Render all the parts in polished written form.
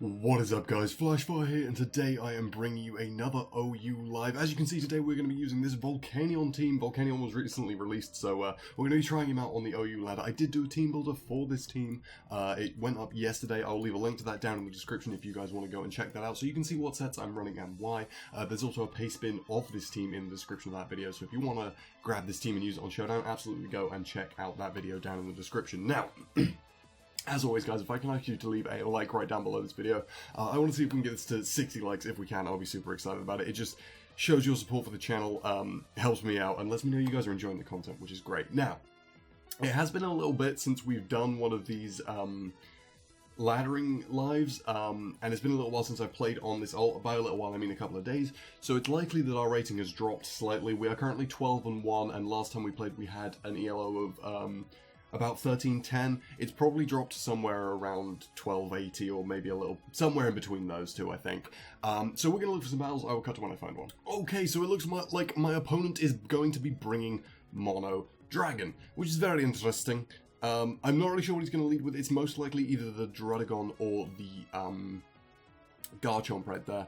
What is up guys, Flashfire here, and today I am bringing you another OU live. As you can see today we're going to be using this Volcanion team. Volcanion was recently released, so we're going to be trying him out on the OU ladder. I did do a team builder for this team. It went up yesterday. I'll leave a link to that down in the description if you guys want to go and check that out, so you can see what sets I'm running and why. There's also a paste bin of this team in the description of that video, so if you want to grab this team and use it on Showdown, absolutely go and check out that video down in the description. Now, as always guys, if I can ask you to leave a like right down below this video, I want to see if we can get this to 60 likes. If we can, I'll be super excited about it. It just shows your support for the channel, helps me out, and lets me know you guys are enjoying the content, which is great. Now, it has been a little bit since we've done one of these laddering lives, and it's been a little while since I've played on this ult. By a little while I mean a couple of days, so it's likely that our rating has dropped slightly. We are currently 12-1, and last time we played we had an ELO of about 1310. It's probably dropped somewhere around 1280, or maybe a little somewhere in between those two, I think. So we're gonna look for some battles. I will cut to when I find one. Okay, so it looks like my opponent is going to be bringing Mono Dragon, which is very interesting. I'm not really sure what he's going to lead with. It's most likely either the Druddigon or the Garchomp right there.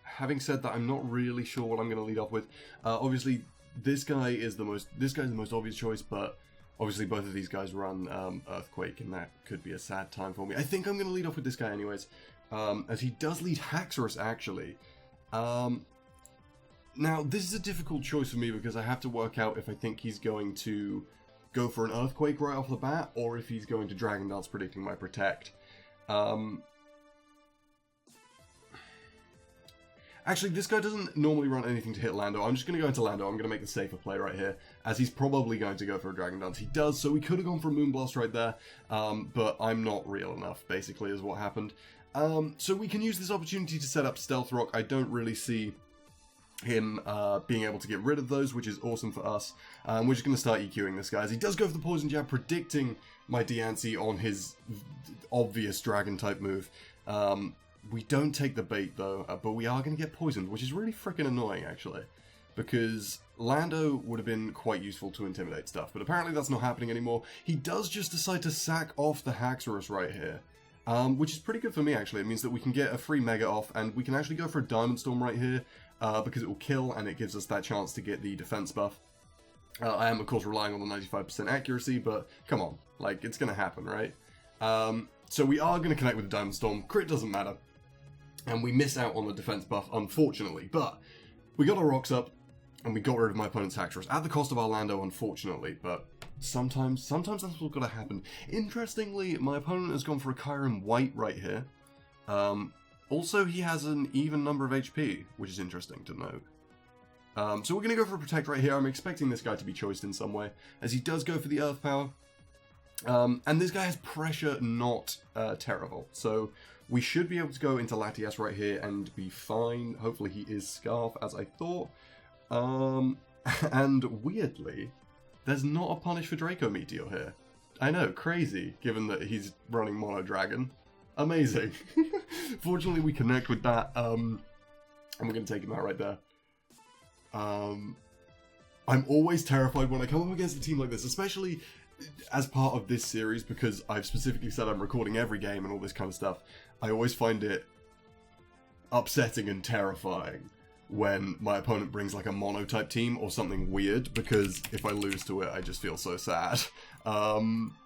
Having said that, I'm not really sure what I'm going to lead off with. Obviously, this guy is the most obvious choice, but obviously both of these guys run Earthquake, and that could be a sad time for me. I think I'm going to lead off with this guy anyways, as he does lead Haxorus actually. Now, this is a difficult choice for me because I have to work out if I think he's going to go for an Earthquake right off the bat, or if he's going to Dragon Dance predicting my Protect. Actually, this guy doesn't normally run anything to hit Lando. I'm just going to go into Lando. I'm going to make the safer play right here, as he's probably going to go for a Dragon Dance. He does, so we could have gone for a Moonblast right there, but I'm not real enough, basically, is what happened. So we can use this opportunity to set up Stealth Rock. I don't really see him being able to get rid of those, which is awesome for us. We're just going to start EQing this guy, as he does go for the Poison Jab, predicting my Diancie on his obvious Dragon-type move. We don't take the bait though, but we are going to get poisoned, which is really freaking annoying actually, because Lando would have been quite useful to intimidate stuff, but apparently that's not happening anymore. He does just decide to sack off the Haxorus right here, which is pretty good for me actually. It means that we can get a free Mega off, and we can actually go for a Diamond Storm right here, because it will kill, and it gives us that chance to get the defense buff. I am of course relying on the 95% accuracy, but come on, like, it's going to happen, right? So we are going to connect with the Diamond Storm. Crit doesn't matter. And we miss out on the defense buff, unfortunately. But we got our rocks up, and we got rid of my opponent's Haxorus at the cost of our Lando, unfortunately. But sometimes that's what's got to happen. Interestingly, my opponent has gone for a Kyurem White right here. Also, he has an even number of HP, which is interesting to note. So we're going to go for a Protect right here. I'm expecting this guy to be choiced in some way, as he does go for the Earth Power. And this guy has Pressure, not terrible. So we should be able to go into Latias right here and be fine. Hopefully he is Scarf, as I thought. And weirdly, there's not a punish for Draco Meteor here. I know, crazy, given that he's running Mono Dragon. Amazing. Fortunately, we connect with that, and we're going to take him out right there. I'm always terrified when I come up against a team like this, especially as part of this series, because I've specifically said I'm recording every game and all this kind of stuff. I always find it upsetting and terrifying when my opponent brings like a mono type team or something weird, because if I lose to it, I just feel so sad. Druddigon?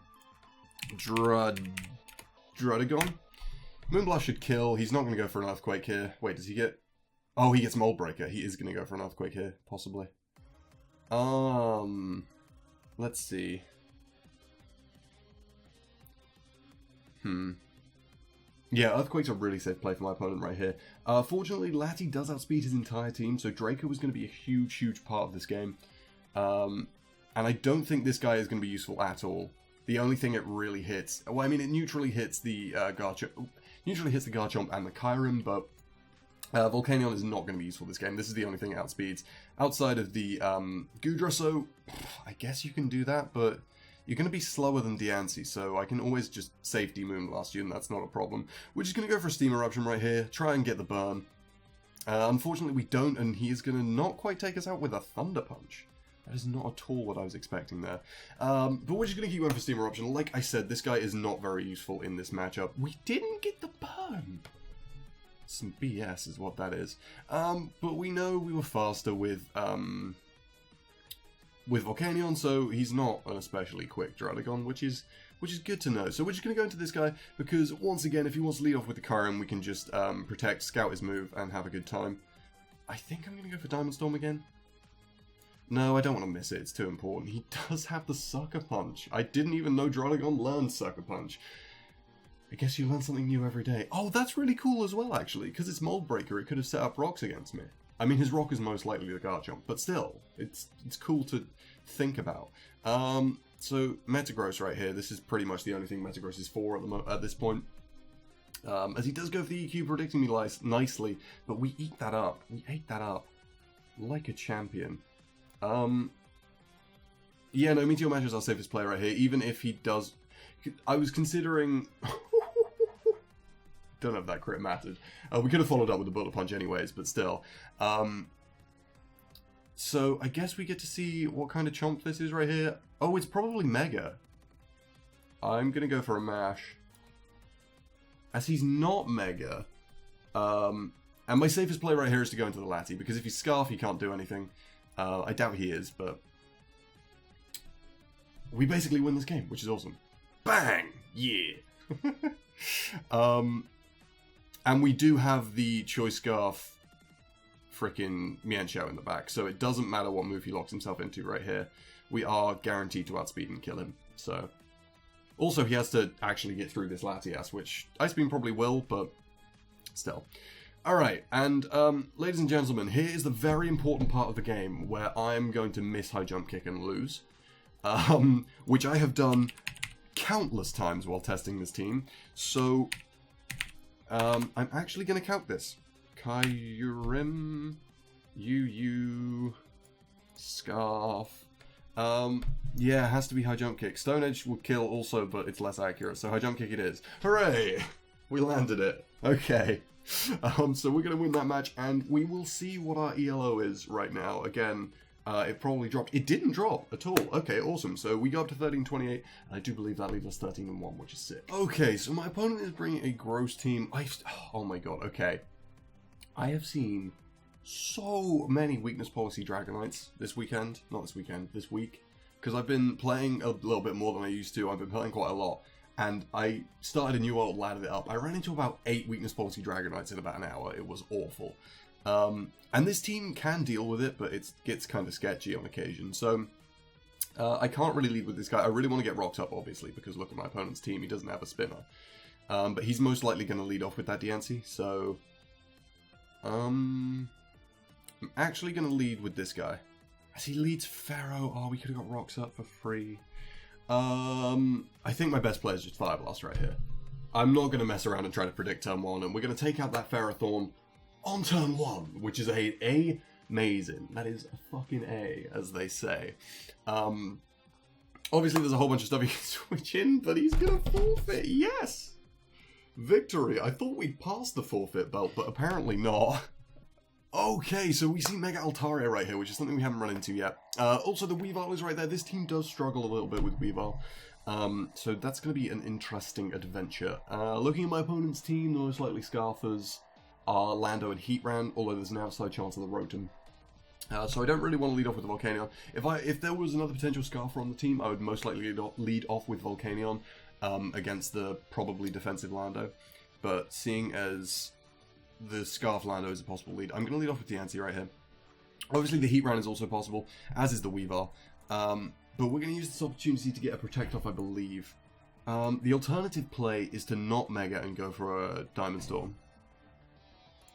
Moonblast should kill. He's not going to go for an Earthquake here. Wait, does he get... Oh, he gets Mold Breaker. He is going to go for an Earthquake here, possibly. Let's see. Yeah, Earthquake's a really safe play for my opponent right here. Fortunately, Lati does outspeed his entire team, so Draco is going to be a huge, huge part of this game. And I don't think this guy is going to be useful at all. The only thing it really hits... Well, I mean, it neutrally hits the Garchomp and the Kyurem, but Volcanion is not going to be useful this game. This is the only thing it outspeeds. Outside of the Goodra, so I guess you can do that, but you're going to be slower than Diancie, so I can always just safety Moonblast you, and that's not a problem. We're just going to go for a Steam Eruption right here, try and get the burn. Unfortunately, we don't, and he is going to not quite take us out with a Thunder Punch. That is not at all what I was expecting there. But we're just going to keep going for Steam Eruption. Like I said, this guy is not very useful in this matchup. We didn't get the burn. Some BS is what that is. But we know we were faster with Volcanion, so he's not an especially quick Druddigon, which is good to know. So we're just going to go into this guy, because once again, if he wants to lead off with the Kyurem, we can just protect, scout his move, and have a good time. I think I'm going to go for Diamond Storm again. No, I don't want to miss it, it's too important. He does have the Sucker Punch. I didn't even know Druddigon learned Sucker Punch. I guess you learn something new every day. Oh, that's really cool as well, actually, because it's Mold Breaker, it could have set up rocks against me. I mean, his rock is most likely the Garchomp, but still, it's cool to think about. So, Metagross right here, this is pretty much the only thing Metagross is for at this point. As he does go for the EQ, predicting me nicely, but we eat that up. We ate that up like a champion. Yeah, no, Meteor Mash is our safest player right here, even if he does... I was considering... Don't know if that crit mattered. We could have followed up with the Bullet Punch anyways, but still. So, I guess we get to see what kind of chomp this is right here. Oh, it's probably Mega. I'm gonna go for a Mash. As he's not Mega. And my safest play right here is to go into the Lati, because if he's Scarf, he can't do anything. I doubt he is, but... we basically win this game, which is awesome. Bang! Yeah! And we do have the Choice Scarf frickin' Mienshao in the back, so it doesn't matter what move he locks himself into right here. We are guaranteed to outspeed and kill him, so... Also, he has to actually get through this Latias, which Ice Beam probably will, but still. Alright, and ladies and gentlemen, here is the very important part of the game where I'm going to miss High Jump Kick and lose. Which I have done countless times while testing this team, so I'm actually going to count this. Kyurem, Yu, Scarf. Yeah, it has to be High Jump Kick. Stone Edge will kill also, but it's less accurate, so High Jump Kick it is. Hooray! We landed it. Okay. So we're going to win that match, and we will see what our ELO is right now. Again, it probably dropped. It didn't drop at all. Okay, awesome. So we go up to 13-28, and I do believe that leaves us 13-1, which is sick. Okay, so my opponent is bringing a gross team. Oh my god, okay. I have seen so many Weakness Policy Dragonites this weekend. Not this weekend, this week. Because I've been playing a little bit more than I used to. I've been playing quite a lot. And I started a new world, laddered it up. I ran into about 8 Weakness Policy Dragonites in about an hour. It was awful. And this team can deal with it, but it gets kind of sketchy on occasion. So, I can't really lead with this guy. I really want to get rocked up, obviously, because look at my opponent's team. He doesn't have a spinner. But he's most likely going to lead off with that Diancie. So, I'm actually going to lead with this guy. As he leads Pharaoh. Oh, we could have got rocks up for free. I think my best play is just Fire Blast right here. I'm not going to mess around and try to predict turn 1, and we're going to take out that Ferrothorn on turn 1, which is a amazing. That is a fucking A, as they say. Obviously, there's a whole bunch of stuff you can switch in, but he's going to forfeit. Yes! Victory. I thought we'd passed the forfeit belt, but apparently not. Okay, so we see Mega Altaria right here, which is something we haven't run into yet. Also, the Weavile is right there. This team does struggle a little bit with Weavile. So that's going to be an interesting adventure. Looking at my opponent's team, the most likely Scarfers are Lando and Heatran, although there's an outside chance of the Rotom. So I don't really want to lead off with the Volcanion. If there was another potential Scarfer on the team, I would most likely lead off with Volcanion against the probably defensive Lando. But seeing as the Scarf Lando is a possible lead, I'm going to lead off with Diancie right here. Obviously the Heatran is also possible, as is the Weavile. But we're going to use this opportunity to get a Protect off, I believe. The alternative play is to not Mega and go for a Diamond Storm,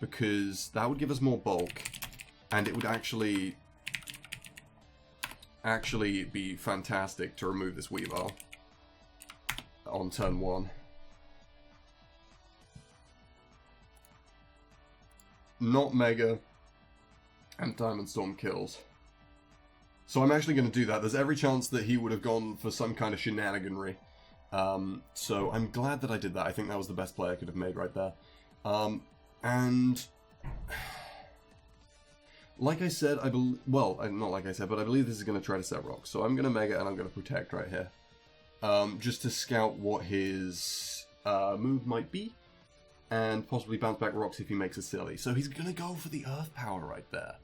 because that would give us more bulk, and it would actually be fantastic to remove this Weavile on turn 1. Not Mega, and Diamond Storm kills. So I'm actually going to do that. There's every chance that he would have gone for some kind of shenaniganry. So I'm glad that I did that. I think that was the best play I could have made right there. And Like I said, well, not like I said, but I believe this is going to try to set rocks. So I'm going to Mega and I'm going to Protect right here. Just to scout what his move might be. And possibly bounce back rocks if he makes a silly. So he's going to go for the Earth Power right there.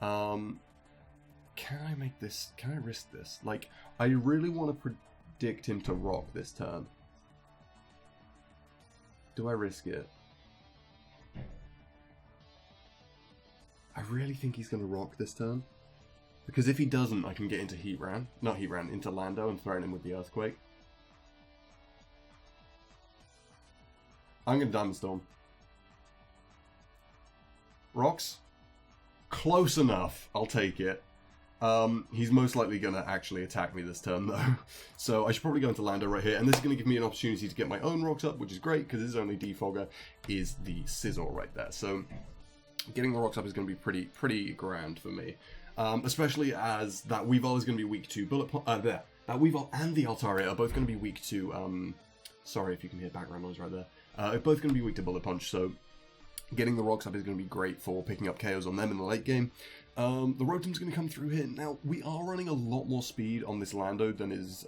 Can I make this? Can I risk this? Like, I really want to predict him to rock this turn. Do I risk it? I really think he's going to rock this turn. Because if he doesn't, I can get into Heatran. Not Heatran, into Lando and threaten him with the Earthquake. I'm going to Diamond Storm. Rocks? Close enough. I'll take it. He's most likely going to actually attack me this turn, though. So I should probably go into Lando right here. And this is going to give me an opportunity to get my own rocks up, which is great, because his only defogger is the Scizor right there. So getting the rocks up is going to be pretty grand for me. Especially as that Weavile is going to be weak to Bullet Punch. That Weavile and the Altaria are both going to be weak to... sorry if you can hear background noise right there. They're both going to be weak to Bullet Punch, so getting the rocks up is going to be great for picking up KOs on them in the late game. The Rotom's going to come through here. Now, we are running a lot more speed on this Lando than is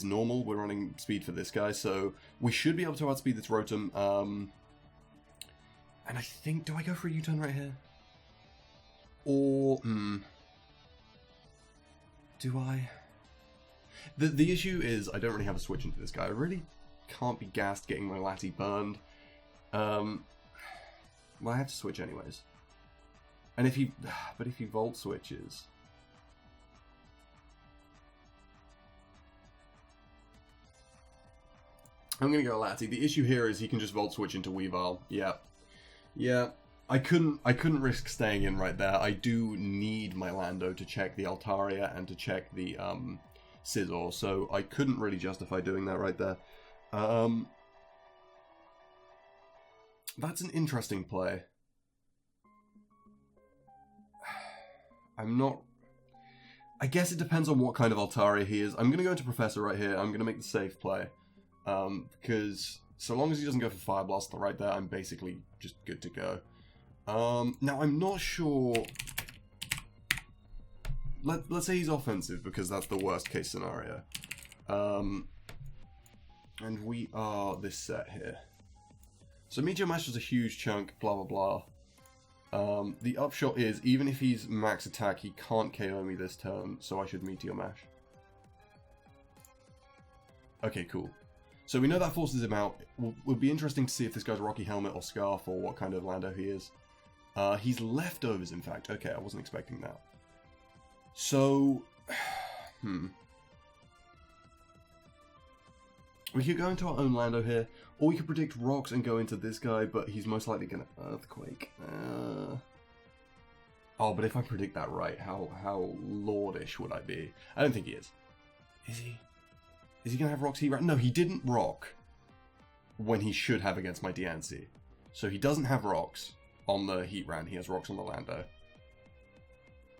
normal. We're running speed for this guy, so we should be able to outspeed this Rotom. And I think, do I go for a U-turn right here? Or, do I? The issue is I don't really have a switch into this guy. I really can't be gassed getting my Lati burned. Well, I have to switch anyways. And if he Volt switches... I'm going to go Lati. The issue here is he can just Volt switch into Weavile. Yeah. I couldn't risk staying in right there. I do need my Lando to check the Altaria and to check the Scizor, so I couldn't really justify doing that right there. That's an interesting play. I guess it depends on what kind of Altaria he is. I'm going to go into Professor right here. I'm going to make the safe play. Because so long as he doesn't go for Fire Blast right there, I'm basically just good to go. Now, I'm not sure... Let's say he's offensive, because that's the worst case scenario. And we are this set here. So Meteor Mash is a huge chunk, blah blah blah. The upshot is, even if he's max attack, he can't KO me this turn, so I should Meteor Mash. Okay, cool. So we know that forces him out. Would be interesting to see if this guy's Rocky Helmet or Scarf, or what kind of Lando he is. He's leftovers, in fact. Okay, I wasn't expecting that. So, we could go into our own Lando here, or we could predict rocks and go into this guy, but he's most likely going to Earthquake. Oh, but if I predict that right, how lordish would I be? I don't think he is. Is he? Is he going to have rocks? No, he didn't rock when he should have against my Diancie. So he doesn't have rocks on the Heatran. He has rocks on the Lando.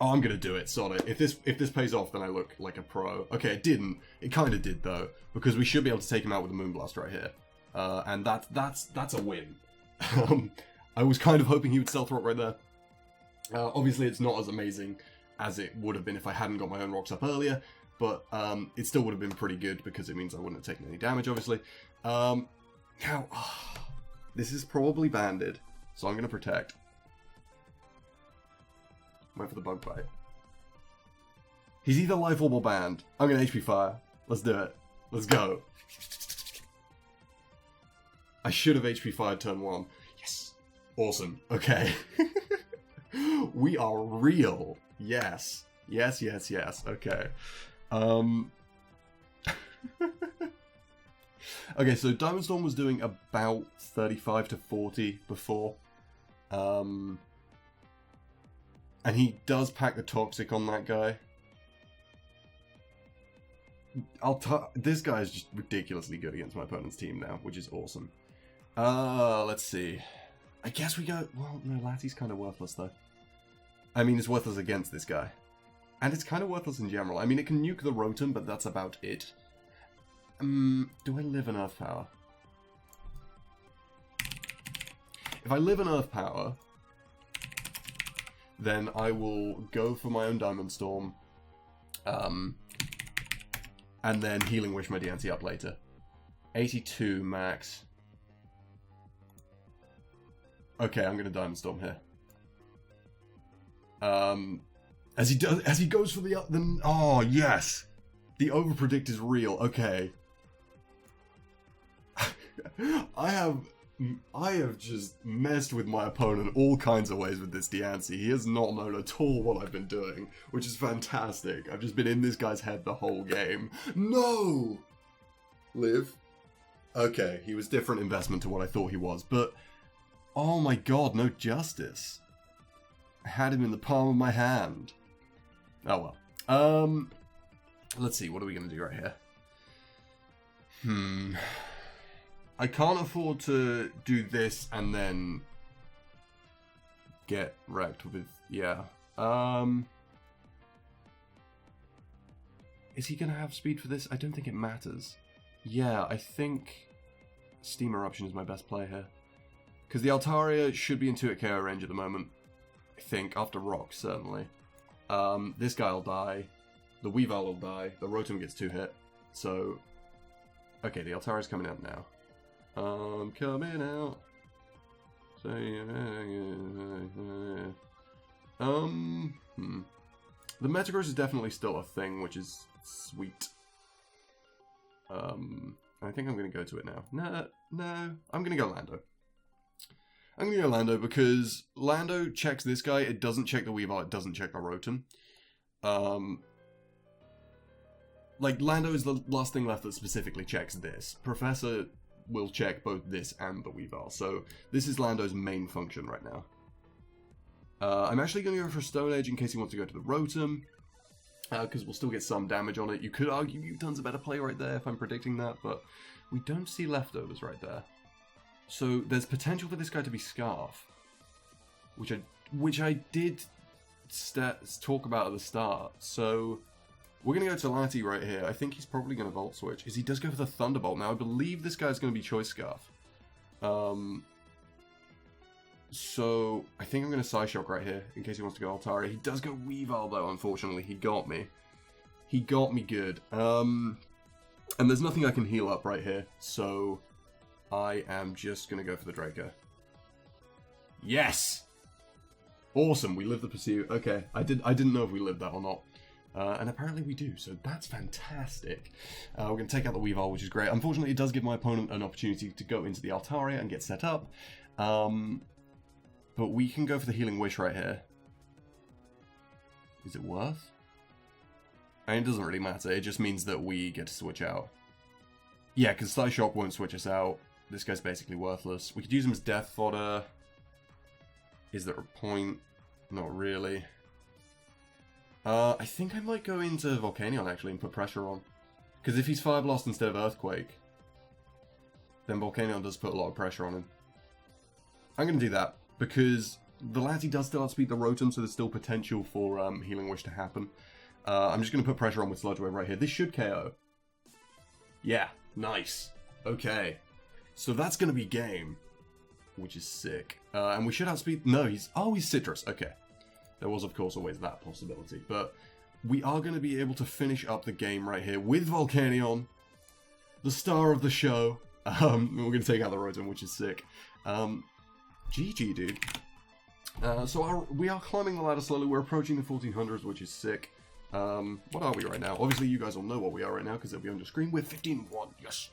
Oh, I'm going to do it, sod it. If this pays off, then I look like a pro. Okay, it didn't. It kind of did, though, because we should be able to take him out with a Moonblast right here. And that's a win. I was kind of hoping he would Stealth Rock right there. Obviously, it's not as amazing as it would have been if I hadn't got my own rocks up earlier, but it still would have been pretty good because it means I wouldn't have taken any damage, obviously. Now, this is probably banded, so I'm going to Protect. Wait for the Bug Bite. He's either Life Orb or banned. I'm going to HP Fire. Let's do it. Let's go. I should have HP Fired turn 1. Yes. Awesome. Okay. We are real. Yes. Yes, yes, yes. Okay. Okay, so Diamond Storm was doing about 35 to 40 before. And he does pack the Toxic on that guy. This guy is just ridiculously good against my opponent's team now, which is awesome. Let's see. I guess we go... Well, no, Lati's kind of worthless, though. I mean, it's worthless against this guy. And it's kind of worthless in general. I mean, it can nuke the Rotom, but that's about it. Do I live in Earth Power? If I live in Earth Power, then I will go for my own Diamond Storm, and then Healing Wish my Diancie up later. 82 max. Okay, I'm gonna Diamond Storm here. As he goes for the oh yes, the overpredict is real. Okay. I have just messed with my opponent all kinds of ways with this Diancie. He has not known at all what I've been doing, which is fantastic. I've just been in this guy's head the whole game. No! Live. Okay, he was different investment to what I thought he was, but oh my god, no justice. I had him in the palm of my hand. Oh well. Let's see, what are we gonna do right here? I can't afford to do this and then get wrecked with, yeah. Is he gonna have speed for this? I don't think it matters. Yeah, I think Steam Eruption is my best play here. Because the Altaria should be in 2-hit KO range at the moment. I think, after Rock, certainly. This guy will die. The Weavile will die. The Rotom gets 2-hit. So, okay, the Altaria's coming out now. Coming out. The Metagross is definitely still a thing, which is sweet. I think I'm going to go to it now. No, I'm going to go Lando. I'm going to go Lando because Lando checks this guy, it doesn't check the Weavile, it doesn't check the Rotom. Like, Lando is the last thing left that specifically checks this. Professor will check both this and the Weavile, so this is Lando's main function right now. I'm actually going to go for Stone Edge in case he wants to go to the Rotom, because we'll still get some damage on it. You could argue U-Turn's a better play right there if I'm predicting that, but we don't see leftovers right there. So there's potential for this guy to be Scarf, which I did talk about at the start. So we're going to go to Lati right here. I think he's probably going to Volt Switch, because he does go for the Thunderbolt. Now, I believe this guy's going to be Choice Scarf. So I think I'm going to Psyshock right here, in case he wants to go Altaria. He does go Weavile, though, unfortunately. He got me. He got me good. And there's nothing I can heal up right here, so I am just going to go for the Draco. Yes! Awesome, we lived the pursuit. Okay, I didn't know if we lived that or not. And apparently we do, so that's fantastic. We're going to take out the Weavile, which is great. Unfortunately, it does give my opponent an opportunity to go into the Altaria and get set up. But we can go for the Healing Wish right here. Is it worth? I mean, it doesn't really matter. It just means that we get to switch out. Yeah, because Psyshock won't switch us out. This guy's basically worthless. We could use him as death fodder. Is there a point? Not really. I think I might go into Volcanion, actually, and put pressure on. Because if he's Fire Blast instead of Earthquake, then Volcanion does put a lot of pressure on him. I'm going to do that, because the Lati does still outspeed the Rotom, so there's still potential for Healing Wish to happen. I'm just going to put pressure on with Sludge Wave right here. This should KO. Yeah, nice. Okay. So that's going to be game, which is sick. And we should outspeed... No, he's Citrus. Okay. There was, of course, always that possibility. But we are going to be able to finish up the game right here with Volcanion, the star of the show. We're going to take out the Rotom, which is sick. GG, dude. So we are climbing the ladder slowly. We're approaching the 1400s, which is sick. What are we right now? Obviously, you guys will know what we are right now, because it'll be on your screen. We're 15-1. Yes.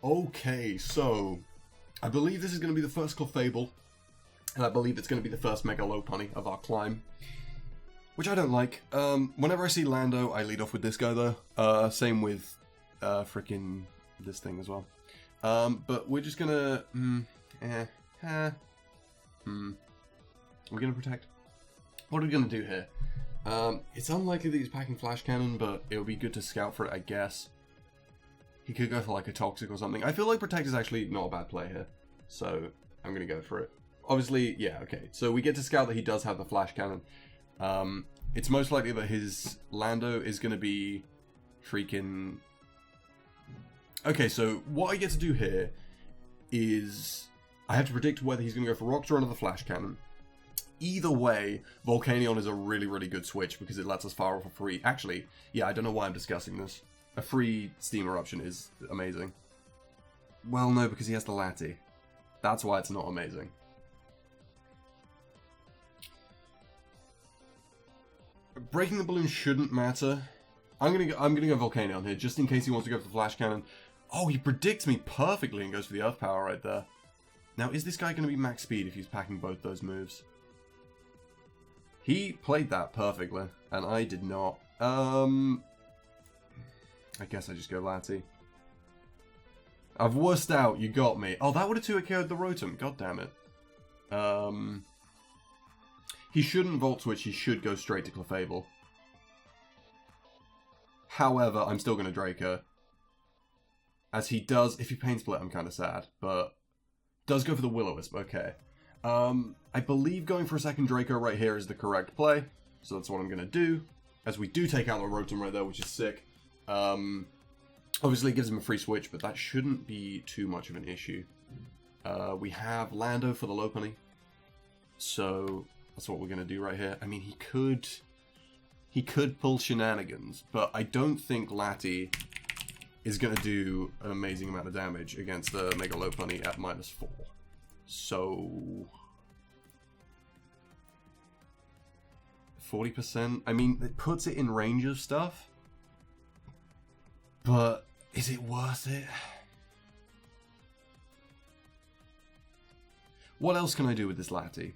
Okay, so I believe this is going to be the first Clefable. And I believe it's going to be the first Mega Lopunny of our climb. Which I don't like. Whenever I see Lando, I lead off with this guy, though. Same with frickin' this thing as well. But we're just gonna... We're gonna protect. What are we gonna do here? It's unlikely that he's packing Flash Cannon, but it would be good to scout for it, I guess. He could go for like a Toxic or something. I feel like Protect is actually not a bad play here. So, I'm gonna go for it. Obviously, yeah, okay. So we get to scout that he does have the Flash Cannon. It's most likely that his Lando is gonna be freaking... Okay, so what I get to do here is... I have to predict whether he's going to go for Rock Throw or the Flash Cannon. either way, Volcanion is a really, really good switch because it lets us fire off a free... Actually, yeah, I don't know why I'm discussing this. A free Steam Eruption is amazing. Well, no, because he has the Lati. That's why it's not amazing. Breaking the balloon shouldn't matter. I'm gonna go Volcanion here, just in case he wants to go for the Flash Cannon. Oh, he predicts me perfectly and goes for the Earth Power right there. Now, is this guy going to be max speed if he's packing both those moves? He played that perfectly, and I did not. I guess I just go Lati. I've wussed out, you got me. Oh, that would have 2-hit KO'd the Rotom, god damn it. He shouldn't Volt Switch, he should go straight to Clefable. However, I'm still going to Draco. As he does, if he Pain Split, I'm kind of sad, but does go for the Will-O-Wisp, okay. I believe going for a second Draco right here is the correct play, so that's what I'm going to do. As we do take out the Rotom right there, which is sick. Obviously it gives him a free switch, but that shouldn't be too much of an issue. We have Lando for the Lopunny, so that's what we're going to do right here. I mean, he could pull Shenanigans, but I don't think Lati is going to do an amazing amount of damage against the Mega Lopunny at -4. So 40%, I mean, it puts it in range of stuff, but is it worth it? What else can I do with this Lati?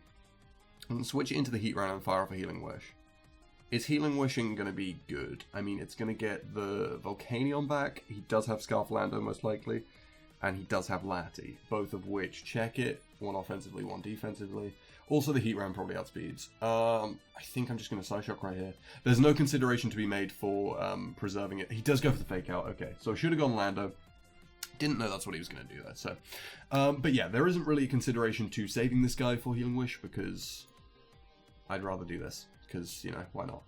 I can switch it into the Heat Round and fire off a Healing Wish. Is Healing Wishing going to be good? I mean, it's going to get the Volcanion back. He does have Scarf Lando, most likely. And he does have Lati, both of which check it. One offensively, one defensively. Also, the Heat Round probably outspeeds. I think I'm just going to Psyshock right here. There's no consideration to be made for preserving it. He does go for the Fake Out. Okay, so I should have gone Lando. Didn't know that's what he was going to do there. So, but yeah, there isn't really a consideration to saving this guy for Healing Wish because I'd rather do this. Because, you know, why not?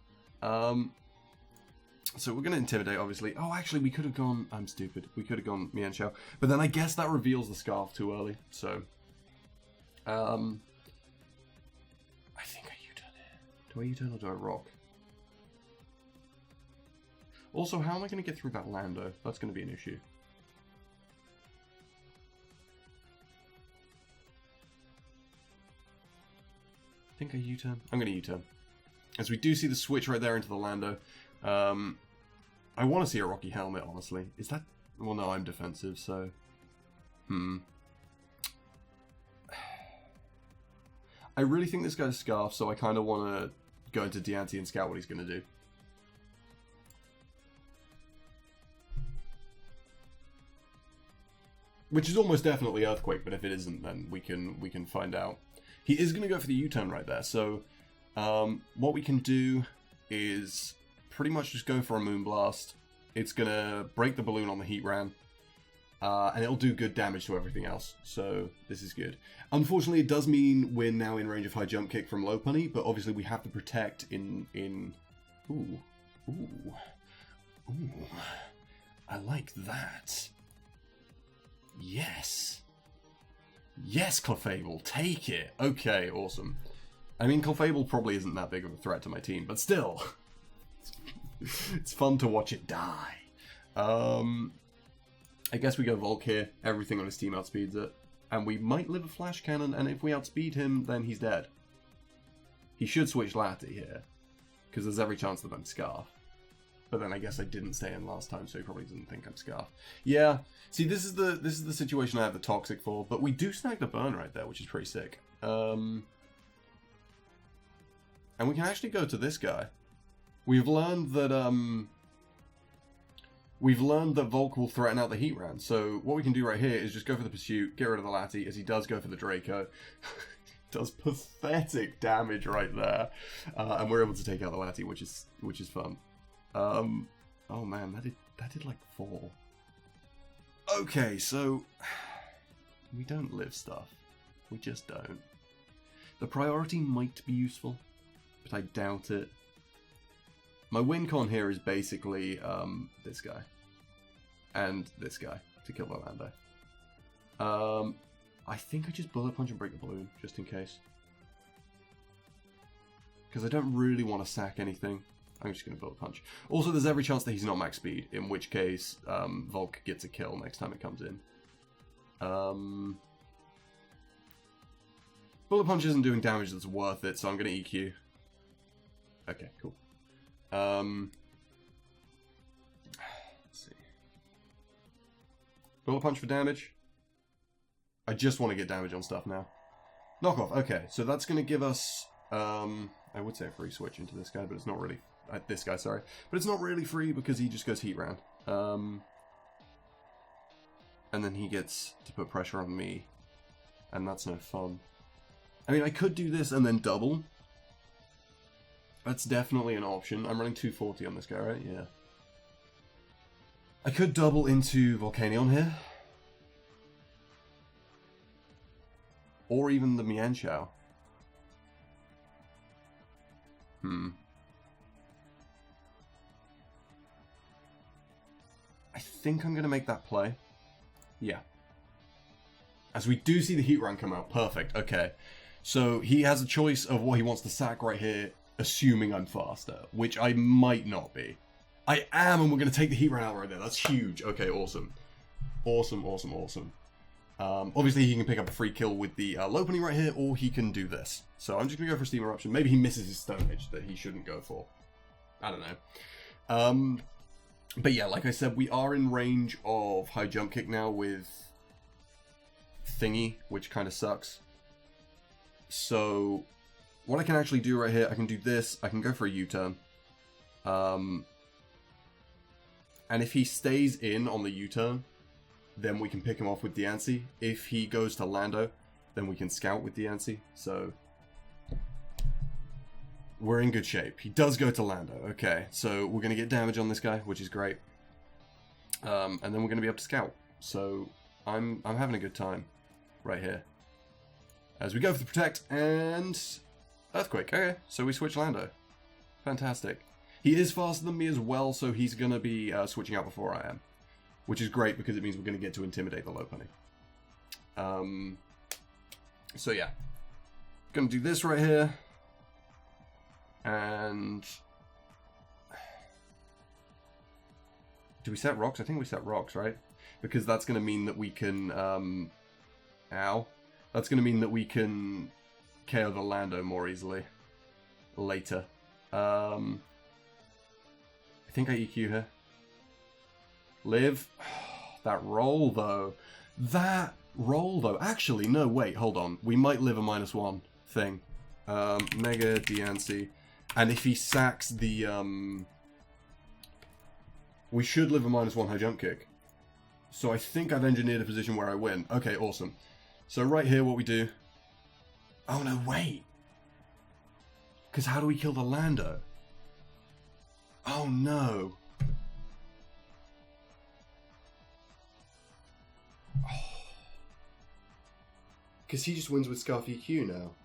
So we're going to Intimidate, obviously. Oh, actually, we could have gone... I'm stupid. We could have gone Mienshao. But then I guess that reveals the Scarf too early. So, I think I U-turn here. Do I U-turn or do I Rock? Also, how am I going to get through that Lando? That's going to be an issue. I think I U-turn. I'm going to U-turn. As we do see the switch right there into the Lando. I want to see a Rocky Helmet, honestly. Is that... Well, no, I'm defensive, so... I really think this guy's Scarf, so I kind of want to go into Diancie and scout what he's going to do. Which is almost definitely Earthquake, but if it isn't, then we can find out. He is going to go for the U-turn right there, so... what we can do is pretty much just go for a Moonblast. It's going to break the balloon on the Heat Ram. And it'll do good damage to everything else. So this is good. Unfortunately, it does mean we're now in range of High Jump Kick from Lopunny, but obviously we have to protect in... Ooh. I like that. Yes. Yes, Clefable. Take it. Okay, awesome. I mean, Clefable probably isn't that big of a threat to my team, but still. It's fun to watch it die. I guess we go Volk here. Everything on his team outspeeds it. And we might live a Flash Cannon, and if we outspeed him, then he's dead. He should switch Lati here, because there's every chance that I'm Scarf. But then I guess I didn't stay in last time, so he probably doesn't think I'm Scarf. Yeah, see, this is the situation I have the Toxic for, but we do snag the Burn right there, which is pretty sick. And we can actually go to this guy. We've learned that Volk will threaten out the Heat Round. So what we can do right here is just go for the Pursuit, get rid of the Lati, as he does go for the Draco. Does pathetic damage right there, and we're able to take out the Lati, which is fun. Oh man, that did like 4. Okay, so we don't live stuff. We just don't. The priority might be useful, but I doubt it. My win con here is basically this guy and this guy to kill the Lando. I think I just Bullet Punch and break the balloon just in case. because I don't really want to sack anything. I'm just going to Bullet Punch. Also, there's every chance that he's not max speed, in which case Volk gets a kill next time it comes in. Bullet Punch isn't doing damage that's worth it, so I'm going to EQ. Okay, cool. Let's see. Bullet Punch for damage. I just want to get damage on stuff now. Knock off. Okay, so that's going to give us, I would say a free switch into this guy, but it's not really, this guy, sorry. But it's not really free because he just goes heat round. And then he gets to put pressure on me. And that's no fun. I mean, I could do this and then double. That's definitely an option. I'm running 240 on this guy, right? Yeah. I could double into Volcanion here. Or even the Mienshao. I think I'm going to make that play. Yeah. As we do see the heat rank come out. Perfect. Okay. So he has a choice of what he wants to sack right here, assuming I'm faster, which I might not be. I am, and we're going to take the heat rank out right there. That's huge. Okay, awesome. Awesome, awesome, awesome. Obviously, he can pick up a free kill with the Lopunny right here, or he can do this. So I'm just going to go for Steam Eruption. Maybe he misses his Stone Edge that he shouldn't go for. I don't know. But yeah, like I said, we are in range of High Jump Kick now with Thingy, which kind of sucks. So what I can actually do right here, I can do this. I can go for a U-turn. And if he stays in on the U-turn, then we can pick him off with Diancie. If he goes to Lando, then we can scout with Diancie. So we're in good shape. He does go to Lando. Okay, so we're going to get damage on this guy, which is great. And then we're going to be able to scout. So I'm having a good time right here. As we go for the Protect and Earthquake. Okay, so we switch Lando. Fantastic. He is faster than me as well, so he's going to be switching out before I am. Which is great because it means we're going to get to intimidate the Lopunny. So yeah. Going to do this right here. And do we set rocks? I think we set rocks, right? Because that's going to mean that we can ow. That's going to mean that we can KO the Lando more easily later. I think I EQ here. Live. That roll though. That roll though. Actually, no, wait, hold on. We might live a -1 thing. Mega Diancie. And if he sacks the we should live a -1 high jump kick. So I think I've engineered a position where I win. Okay, awesome. So right here what we do. Oh no, wait. Because how do we kill the Lando? Oh no. Because he just wins with Scarf EQ now.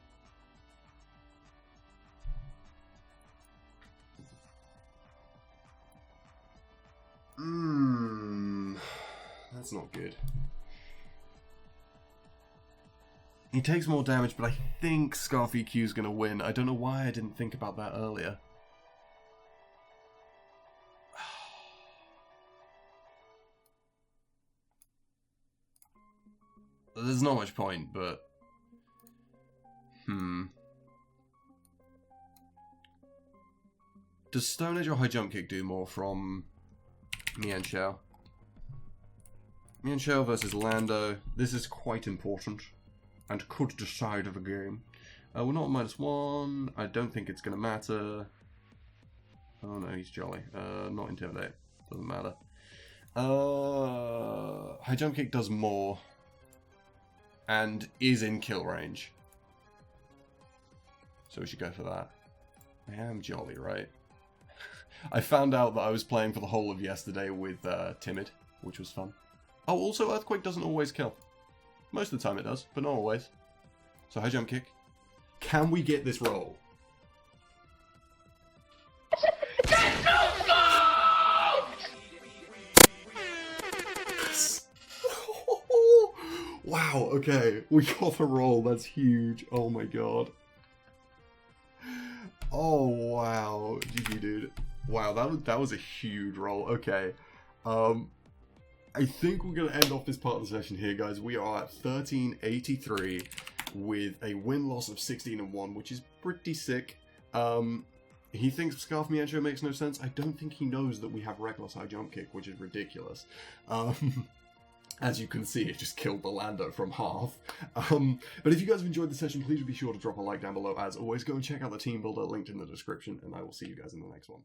That's not good. He takes more damage, but I think Scarf EQ is going to win. I don't know why I didn't think about that earlier. There's not much point, but... Does Stone Edge or High Jump Kick do more from Mienshao? Mienshao versus Lando. This is quite important. And could decide the game. We're not -1. I don't think it's going to matter. Oh no, he's jolly. Not Intimidate. Doesn't matter. High Jump Kick does more. And is in kill range. So we should go for that. I am jolly, right? I found out that I was playing for the whole of yesterday with Timid, which was fun. Oh, also Earthquake doesn't always kill. Most of the time it does, but not always. So High Jump Kick. Can we get this roll? Wow, okay. We got the roll. That's huge. Oh my god. Oh, wow. GG, dude. Wow, that was a huge roll. Okay. I think we're going to end off this part of the session here, guys. We are at 1383 with a win-loss of 16-1, which is pretty sick. He thinks Scarf Mienshao makes no sense. I don't think he knows that we have Reckless High Jump Kick, which is ridiculous. As you can see, it just killed the Lando from half. But if you guys have enjoyed the session, please be sure to drop a like down below. As always, go and check out the team builder linked in the description, and I will see you guys in the next one.